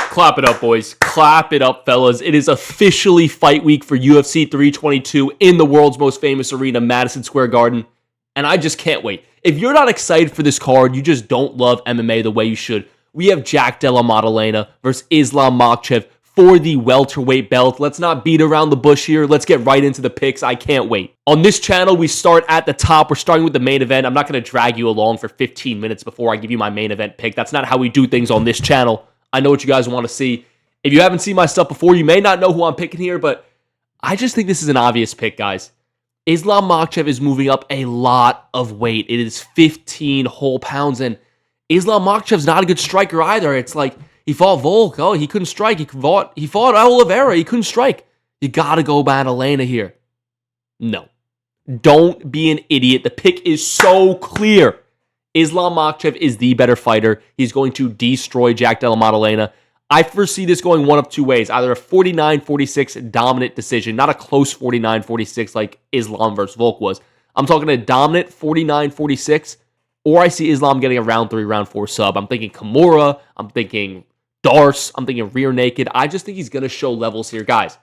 Clap it up, boys. Clap it up, fellas. It is officially fight week for UFC 322 in the world's most famous arena, Madison Square Garden. And I just can't wait. If you're not excited for this card, you just don't love MMA the way you should. We have Jack Della Maddalena versus Islam Makhachev for the welterweight belt. Let's not beat around the bush here. Let's get right into the picks. I can't wait. On this channel, we start at the top. We're starting with the main event. I'm not going to drag you along for 15 minutes before I give you my main event pick. That's not how we do things on this channel. I know what you guys want to see. If you haven't seen my stuff before, you may not know who I'm picking here, but I just think this is an obvious pick, guys. Islam Makhachev is moving up a lot of weight. It is 15 whole pounds, and Islam Makhachev's not a good striker either. It's like he fought Volk. Oh, he couldn't strike. He fought Oliveira. He couldn't strike. You got to go Maddalena here. No. Don't be an idiot. The pick is so clear. Islam Makhachev is the better fighter. He's going to destroy Jack Della Maddalena. I foresee this going one of two ways. Either a 49-46 dominant decision, not a close 49-46 like Islam versus Volk was. I'm talking a dominant 49-46, or I see Islam getting a round 3, round 4 sub. I'm thinking Kimura. I'm thinking Darce. I'm thinking rear naked. I just think he's going to show levels here. Guys,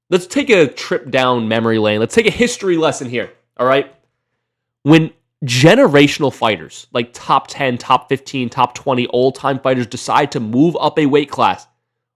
let's take a trip down memory lane. Let's take a history lesson here, all right? When generational fighters, like top 10, top 15, top 20 all-time fighters decide to move up a weight class,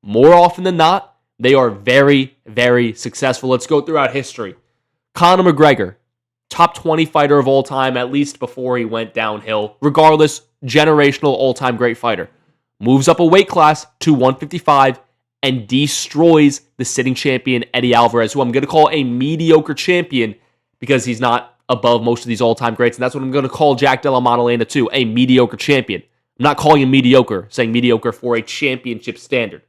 more often than not, they are very, very successful. Let's go throughout history. Conor McGregor, top 20 fighter of all time, at least before he went downhill. Regardless, generational all-time great fighter. Moves up a weight class to 155 and destroys the sitting champion, Eddie Alvarez, who I'm going to call a mediocre champion because he's not above most of these all-time greats, and that's what I'm going to call Jack Della Maddalena too, a mediocre champion. I'm not calling him mediocre, saying mediocre for a championship standard.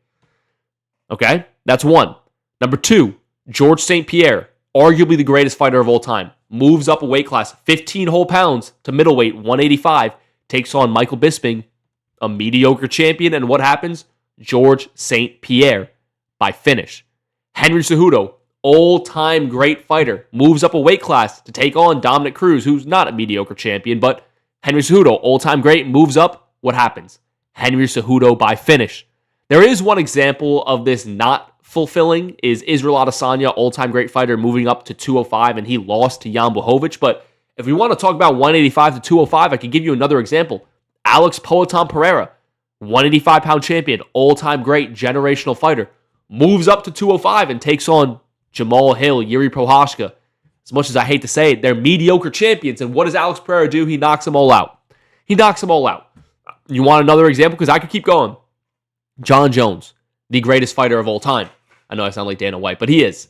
Okay? That's one. Number 2, George St. Pierre, arguably the greatest fighter of all time, moves up a weight class, 15 whole pounds to middleweight, 185, takes on Michael Bisping, a mediocre champion, and what happens? George St. Pierre by finish. Henry Cejudo, all-time great fighter, moves up a weight class to take on Dominic Cruz, who's not a mediocre champion, but Henry Cejudo, all-time great, moves up. What happens? Henry Cejudo by finish. There is one example of this not fulfilling, is Israel Adesanya, all-time great fighter, moving up to 205, and he lost to Jan Blachowicz. But if we want to talk about 185 to 205, I could give you another example. Alex Poatan Pereira, 185-pound champion, all-time great, generational fighter, moves up to 205 and takes on Jamal Hill, Yuri Prohashka. As much as I hate to say it, they're mediocre champions. And what does Alex Pereira do? He knocks them all out. You want another example? Because I could keep going. John Jones, the greatest fighter of all time. I know I sound like Dana White, but he is.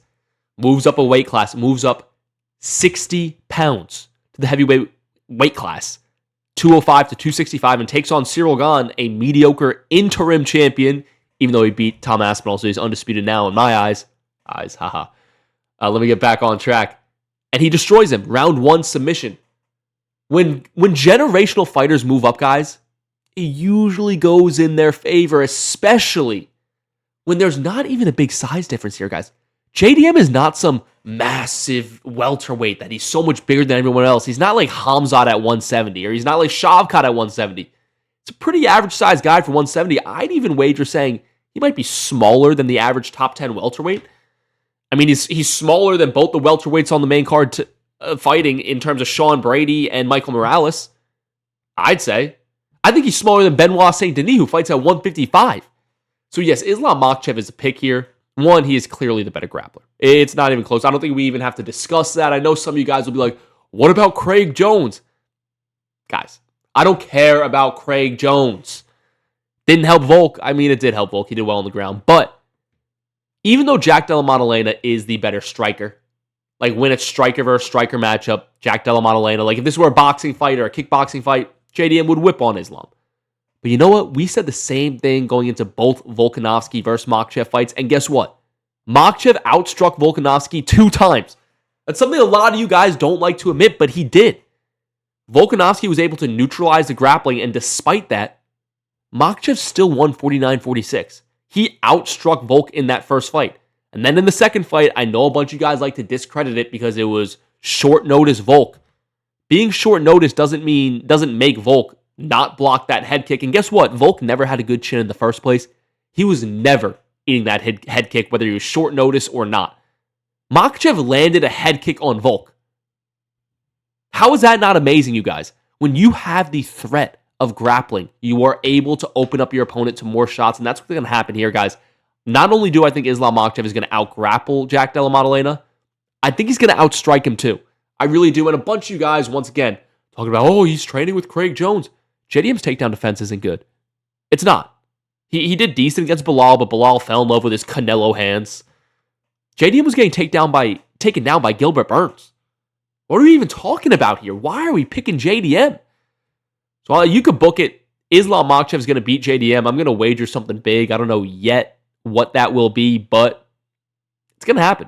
Moves up a weight class, moves up 60 pounds to the heavyweight weight class, 205 to 265, and takes on Cyril Gane, a mediocre interim champion, even though he beat Tom Aspinall, so he's undisputed now in my eyes. Haha. Let me get back on track. And he destroys him. Round 1 submission. When generational fighters move up, guys, it usually goes in their favor, especially when there's not even a big size difference here, guys. JDM is not some massive welterweight that he's so much bigger than everyone else. He's not like Hamzat at 170, or he's not like Shavkat at 170. It's a pretty average size guy for 170. I'd even wager saying he might be smaller than the average top 10 welterweight. I mean, he's smaller than both the welterweights on the main card fighting in terms of Sean Brady and Michael Morales, I'd say. I think he's smaller than Benoit Saint Denis, who fights at 155. So yes, Islam Makhachev is a pick here. One, he is clearly the better grappler. It's not even close. I don't think we even have to discuss that. I know some of you guys will be like, what about Craig Jones? Guys, I don't care about Craig Jones. Didn't help Volk. I mean, it did help Volk. He did well on the ground. But even though Jack Della Maddalena is the better striker, like when it's striker versus striker matchup, Jack Della Maddalena, like if this were a boxing fight or a kickboxing fight, JDM would whip on Islam. But you know what? We said the same thing going into both Volkanovski versus Makhachev fights, and guess what? Makhachev outstruck Volkanovski 2 times. That's something a lot of you guys don't like to admit, but he did. Volkanovski was able to neutralize the grappling, and despite that, Makhachev still won 49-46. He outstruck Volk in that first fight. And then in the second fight, I know a bunch of you guys like to discredit it because it was short notice Volk. Being short notice doesn't make Volk not block that head kick. And guess what? Volk never had a good chin in the first place. He was never eating that head kick, whether he was short notice or not. Makhachev landed a head kick on Volk. How is that not amazing, you guys? When you have the threat of grappling, you are able to open up your opponent to more shots, and that's what's going to happen here, guys. Not only do I think Islam Makhachev is going to out-grapple Jack Della Maddalena, I think he's going to outstrike him too. I really do. And a bunch of you guys, once again, talking about, oh, he's training with Craig Jones. JDM's takedown defense isn't good. It's not. He did decent against Belal, but Belal fell in love with his Canelo hands. JDM was getting taken down by Gilbert Burns. What are we even talking about here? Why are we picking JDM? So you could book it. Islam Makhachev is going to beat JDM. I'm going to wager something big. I don't know yet what that will be, but it's going to happen.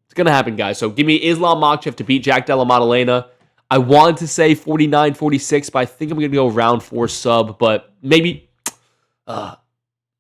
It's going to happen, guys. So give me Islam Makhachev to beat Jack Della Maddalena. I wanted to say 49-46, but I think I'm going to go round 4 sub, but maybe...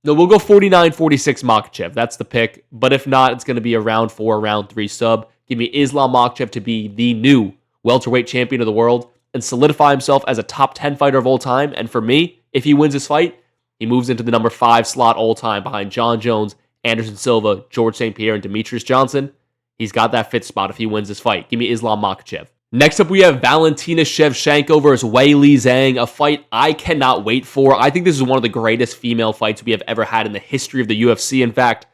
No, we'll go 49-46 Makhachev. That's the pick. But if not, it's going to be a round 4, round 3 sub. Give me Islam Makhachev to be the new welterweight champion of the world and solidify himself as a top 10 fighter of all time. And for me, if he wins this fight, he moves into the number 5 slot all time behind Jon Jones, Anderson Silva, George St. Pierre, and Demetrius Johnson. He's got that 5th spot if he wins this fight. Give me Islam Makhachev. Next up, we have Valentina Shevchenko versus Weili Zhang, a fight I cannot wait for. I think this is one of the greatest female fights we have ever had in the history of the UFC. In fact,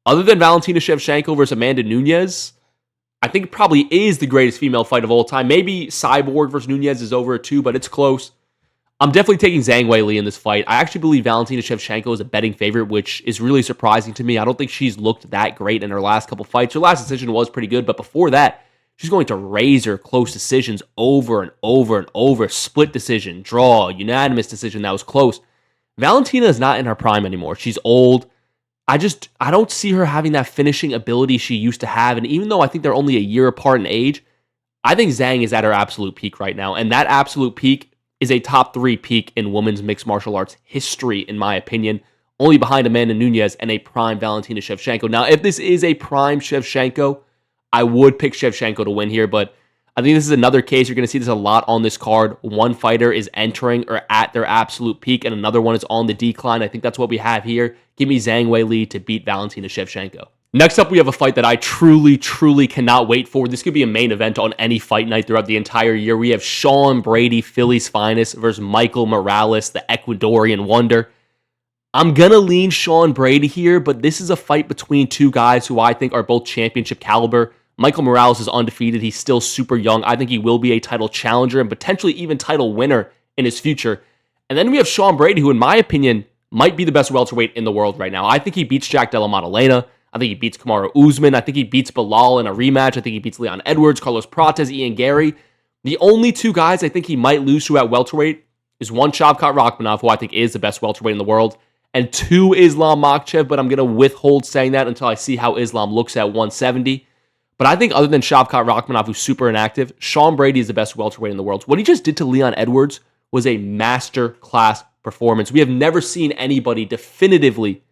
other than Valentina Shevchenko versus Amanda Nunes, I think it probably is the greatest female fight of all time. Maybe Cyborg versus Nunes is over it too, but it's close. I'm definitely taking Zhang Weili in this fight. I actually believe Valentina Shevchenko is a betting favorite, which is really surprising to me. I don't think she's looked that great in her last couple fights. Her last decision was pretty good, but before that, she's going to razor close decisions over and over and over. Split decision, draw, unanimous decision that was close. Valentina is not in her prime anymore. She's old. I don't see her having that finishing ability she used to have. And even though I think they're only a year apart in age, I think Zhang is at her absolute peak right now. And that absolute peak is a top 3 peak in women's mixed martial arts history, in my opinion. Only behind Amanda Nunes and a prime Valentina Shevchenko. Now, if this is a prime Shevchenko, I would pick Shevchenko to win here, but I think this is another case. You're going to see this a lot on this card. One fighter is entering or at their absolute peak, and another one is on the decline. I think that's what we have here. Give me Zhang Weili to beat Valentina Shevchenko. Next up, we have a fight that I truly cannot wait for. This could be a main event on any fight night throughout the entire year. We have Sean Brady, Philly's finest, versus Michael Morales, the Ecuadorian wonder. I'm going to lean Sean Brady here, but this is a fight between two guys who I think are both championship caliber. Michael Morales is undefeated. He's still super young. I think he will be a title challenger and potentially even title winner in his future. And then we have Sean Brady, who in my opinion might be the best welterweight in the world right now. I think he beats Jack Della Maddalena. I think he beats Kamaru Usman. I think he beats Belal in a rematch. I think he beats Leon Edwards, Carlos Prates, Ian Gary. The only two guys I think he might lose to at welterweight is one, Shavkat Rakhmonov, who I think is the best welterweight in the world, and 2, Islam Makhachev, but I'm going to withhold saying that until I see how Islam looks at 170. But I think other than Shavkat Rakhmonov, who's super inactive, Sean Brady is the best welterweight in the world. What he just did to Leon Edwards was a master-class performance. We have never seen anybody definitively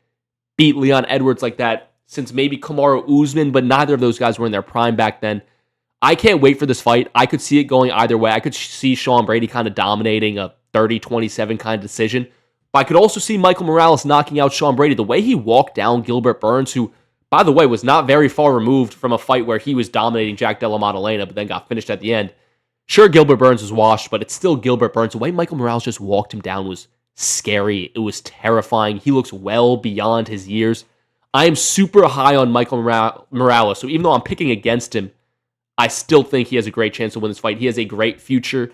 beat Leon Edwards like that since maybe Kamaru Usman, but neither of those guys were in their prime back then. I can't wait for this fight. I could see it going either way. I could see Sean Brady kind of dominating a 30-27 kind of decision. But I could also see Michael Morales knocking out Sean Brady. The way he walked down Gilbert Burns, who, by the way, was not very far removed from a fight where he was dominating Jack Della Maddalena, but then got finished at the end. Sure, Gilbert Burns was washed, but it's still Gilbert Burns. The way Michael Morales just walked him down was scary. It was terrifying. He looks well beyond his years. I am super high on Michael Morales, so even though I'm picking against him, I still think he has a great chance to win this fight. He has a great future.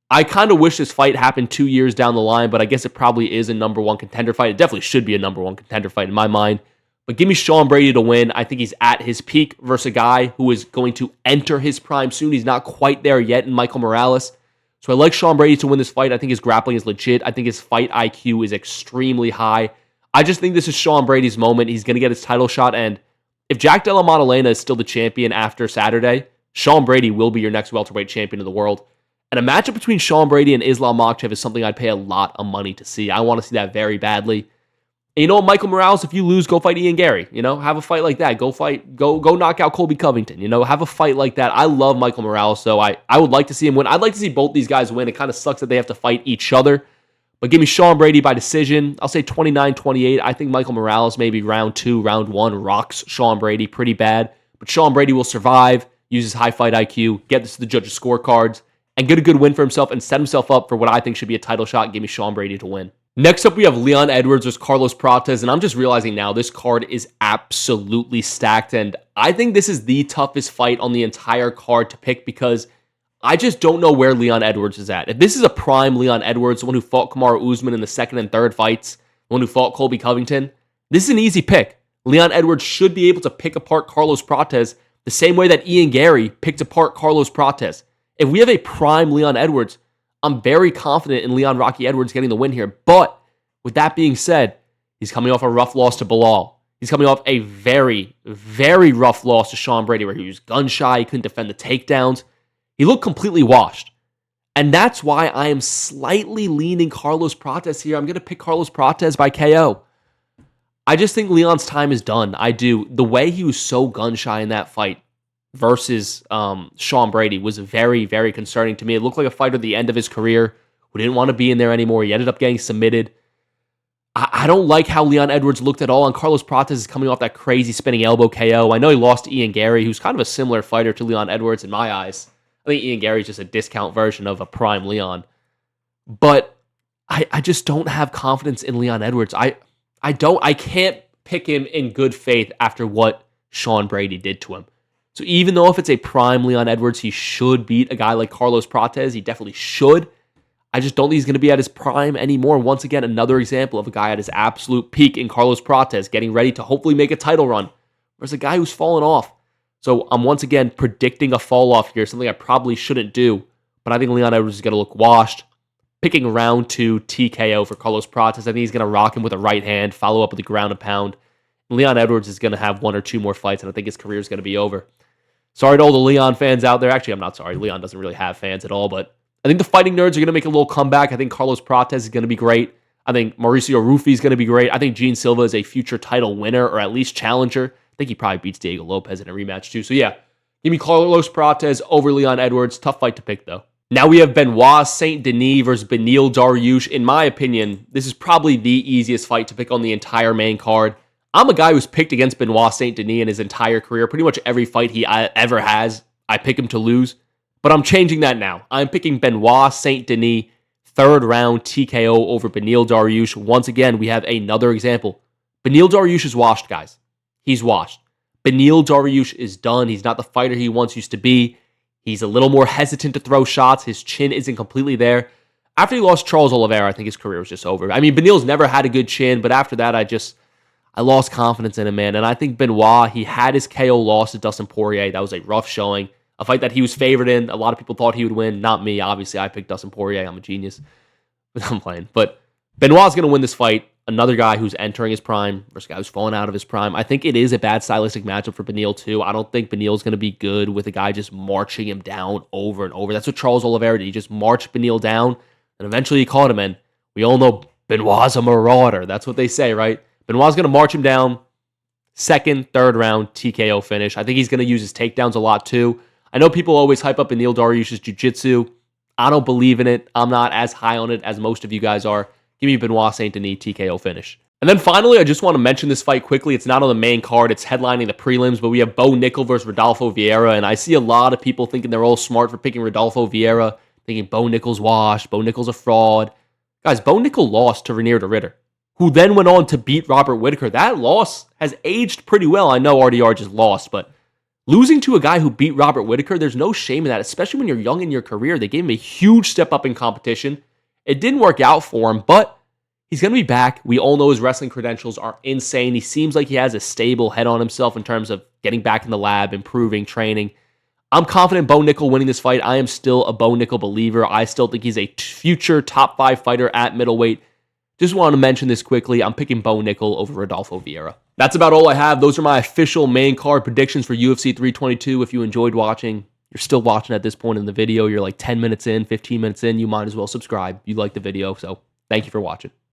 I kind of wish this fight happened 2 years down the line, but I guess it probably is a number 1 contender fight. It definitely should be a number 1 contender fight in my mind. But give me Sean Brady to win. I think he's at his peak versus a guy who is going to enter his prime soon. He's not quite there yet in Michael Morales. So I like Sean Brady to win this fight. I think his grappling is legit. I think his fight IQ is extremely high. I just think this is Sean Brady's moment. He's going to get his title shot. And if Jack Della Maddalena is still the champion after Saturday, Sean Brady will be your next welterweight champion of the world. And a matchup between Sean Brady and Islam Makhachev is something I'd pay a lot of money to see. I want to see that very badly. And you know what, Michael Morales, if you lose, go fight Ian Gary. You know, have a fight like that. Go knock out Colby Covington. You know, have a fight like that. I love Michael Morales, so I would like to see him win. I'd like to see both these guys win. It kind of sucks that they have to fight each other. But give me Sean Brady by decision. I'll say 29-28. I think Michael Morales maybe round 2, round 1 rocks Sean Brady pretty bad. But Sean Brady will survive, use his high fight IQ, get this to the judges' scorecards, and get a good win for himself and set himself up for what I think should be a title shot. Give me Sean Brady to win. Next up, we have Leon Edwards versus Carlos Prates, and I'm just realizing now this card is absolutely stacked, and I think this is the toughest fight on the entire card to pick because I just don't know where Leon Edwards is at. If this is a prime Leon Edwards, the one who fought Kamaru Usman in the second and third fights, the one who fought Colby Covington, this is an easy pick. Leon Edwards should be able to pick apart Carlos Prates the same way that Ian Gary picked apart Carlos Prates. If we have a prime Leon Edwards, I'm very confident in Leon Rocky Edwards getting the win here. But with that being said, he's coming off a rough loss to Bilal. He's coming off a very, very rough loss to Sean Brady where he was gun shy, he couldn't defend the takedowns. He looked completely washed. And that's why I am slightly leaning Carlos Prates here. I'm going to pick Carlos Prates by KO. I just think Leon's time is done. I do. The way he was so gun-shy in that fight versus Sean Brady was very, very concerning to me. It looked like a fighter at the end of his career who didn't want to be in there anymore. He ended up getting submitted. I don't like how Leon Edwards looked at all, and Carlos Prates is coming off that crazy spinning elbow KO. I know he lost to Ian Gary, who's kind of a similar fighter to Leon Edwards in my eyes. I think Ian Gary's just a discount version of a prime Leon. But I just don't have confidence in Leon Edwards. I can't pick him in good faith after what Sean Brady did to him. So even though if it's a prime Leon Edwards, he should beat a guy like Carlos Prates. He definitely should. I just don't think he's going to be at his prime anymore. Once again, another example of a guy at his absolute peak in Carlos Prates, getting ready to hopefully make a title run, versus a guy who's fallen off. So I'm once again predicting a fall off here, something I probably shouldn't do. But I think Leon Edwards is going to look washed. Picking round 2 TKO for Carlos Prates. I think he's going to rock him with a right hand, follow up with a ground and pound. Leon Edwards is going to have 1 or 2 more fights, and I think his career is going to be over. Sorry to all the Leon fans out there. Actually, I'm not sorry. Leon doesn't really have fans at all, but I think the fighting nerds are going to make a little comeback. I think Carlos Prates is going to be great. I think Mauricio Rufy is going to be great. I think Gene Silva is a future title winner, or at least challenger. I think he probably beats Diego Lopez in a rematch too. So yeah, give me Carlos Prates over Leon Edwards. Tough fight to pick though. Now we have Benoit Saint Denis versus Beneil Dariush. In my opinion, this is probably the easiest fight to pick on the entire main card. I'm a guy who's picked against Benoit Saint Denis in his entire career. Pretty much every fight he ever has, I pick him to lose. But I'm changing that now. I'm picking Benoit Saint Denis, 3rd round TKO over Beneil Dariush. Once again, we have another example. Beneil Dariush is washed, guys. He's washed. Beneil Dariush is done. He's not the fighter he once used to be. He's a little more hesitant to throw shots. His chin isn't completely there. After he lost Charles Oliveira, I think his career was just over. I mean, Beneil's never had a good chin, but after that, I lost confidence in him, man. And I think Benoit, he had his KO loss to Dustin Poirier. That was a rough showing. A fight that he was favored in. A lot of people thought he would win. Not me. Obviously, I picked Dustin Poirier. I'm a genius. But I'm playing. But Benoit's going to win this fight. Another guy who's entering his prime versus a guy who's fallen out of his prime. I think it is a bad stylistic matchup for Beneil, too. I don't think Beneil's going to be good with a guy just marching him down over and over. That's what Charles Oliveira did. He just marched Beneil down, and eventually he caught him. And we all know Benoit's a marauder. That's what they say, right? Benoit's going to march him down. 2nd, 3rd round TKO finish. I think he's going to use his takedowns a lot, too. I know people always hype up Beneil Dariush's jiu-jitsu. I don't believe in it. I'm not as high on it as most of you guys are. Give me Benoit Saint Denis TKO finish. And then finally, I just want to mention this fight quickly. It's not on the main card. It's headlining the prelims, but we have Bo Nickal versus Rodolfo Vieira, and I see a lot of people thinking they're all smart for picking Rodolfo Vieira, thinking Bo Nickal's washed, Bo Nickal's a fraud. Guys, Bo Nickal lost to Renier de Ritter, who then went on to beat Robert Whittaker. That loss has aged pretty well. I know RDR just lost, but losing to a guy who beat Robert Whittaker, there's no shame in that, especially when you're young in your career. They gave him a huge step up in competition. It didn't work out for him, but he's going to be back. We all know his wrestling credentials are insane. He seems like he has a stable head on himself in terms of getting back in the lab, improving, training. I'm confident Bo Nickal winning this fight. I am still a Bo Nickal believer. I still think he's a future top 5 fighter at middleweight. Just want to mention this quickly. I'm picking Bo Nickal over Rodolfo Vieira. That's about all I have. Those are my official main card predictions for UFC 322. If you enjoyed watching, you're still watching at this point in the video, you're like 10 minutes in, 15 minutes in, you might as well subscribe. You like the video, so thank you for watching.